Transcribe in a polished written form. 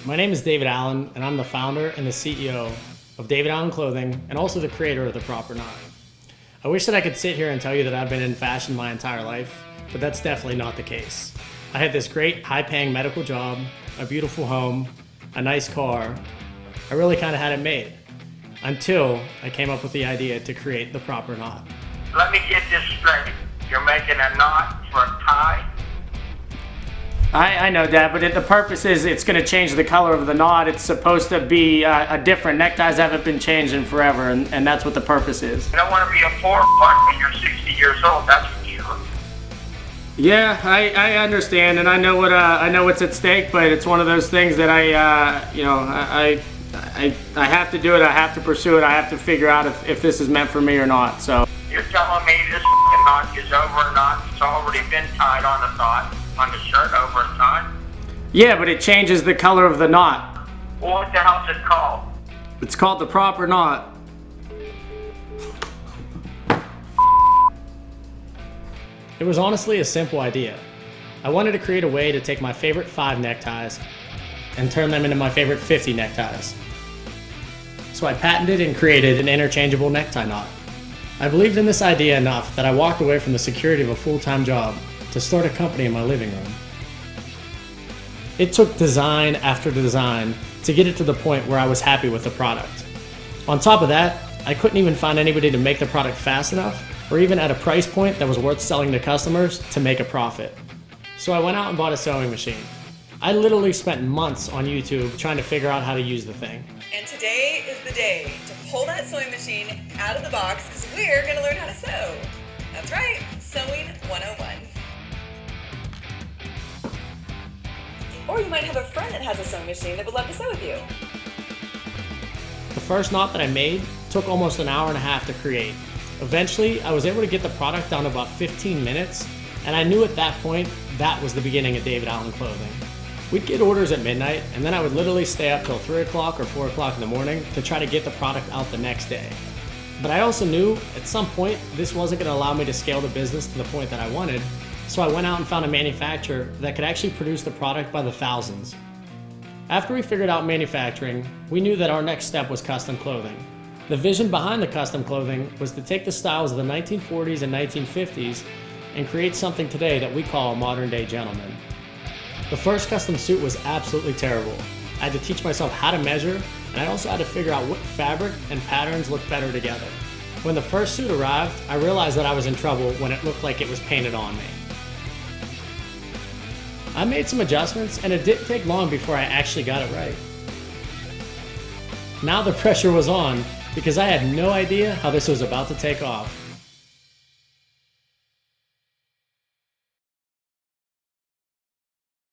My name is David Allen, and I'm the founder and the CEO of David Allen Clothing, and also the creator of The Proper Knot. I wish that I could sit here and tell you that I've been in fashion my entire life, but that's definitely not the case. I had this great, high-paying medical job, a beautiful home, a nice car. I really kind of had it made, until I came up with the idea to create The Proper Knot. Let me get this straight. You're making a knot for a tie? I know, Dad, but the purpose is it's going to change the color of the knot. It's supposed to be a different. Neckties haven't been changed in forever, and that's what the purpose is. You don't want to be a four-putt when you're 60 years old, that's for sure. Yeah, I understand, and I know what's at stake, but it's one of those things that I have to do it. I have to pursue it. I have to figure out if this is meant for me or not. So You're telling me this knot is over a knot that's already been tied on a knot on the shirt over a tie? yeah, but it changes the color of the knot. Well, what the hell's it called? It's called The Proper Knot. It was honestly a simple idea. I wanted to create a way to take my favorite 5 neckties and turn them into my favorite 50 neckties. So I patented and created an interchangeable necktie knot. I believed in this idea enough that I walked away from the security of a full-time job to start a company in my living room. It took design after design to get it to the point where I was happy with the product. On top of that, I couldn't even find anybody to make the product fast enough or even at a price point that was worth selling to customers to make a profit. So I went out and bought a sewing machine. I literally spent months on YouTube trying to figure out how to use the thing. And today is the day to pull that sewing machine out of the box because we're going to learn how to sew. That's right, Sewing 101. Or you might have a friend that has a sewing machine that would love to sew with you. The first knot that I made took almost an hour and a half to create. Eventually, I was able to get the product down to about 15 minutes, and I knew at that point that was the beginning of David Allen Clothing. We'd get orders at midnight, and then I would literally stay up till 3 o'clock or 4 o'clock in the morning to try to get the product out the next day. But I also knew at some point this wasn't going to allow me to scale the business to the point that I wanted, so I went out and found a manufacturer that could actually produce the product by the thousands. After we figured out manufacturing, we knew that our next step was custom clothing. The vision behind the custom clothing was to take the styles of the 1940s and 1950s and create something today that we call a modern day gentleman. The first custom suit was absolutely terrible. I had to teach myself how to measure, and I also had to figure out what fabric and patterns looked better together. When the first suit arrived, I realized that I was in trouble when it looked like it was painted on me. I made some adjustments, and it didn't take long before I actually got it right. Now the pressure was on because I had no idea how this was about to take off.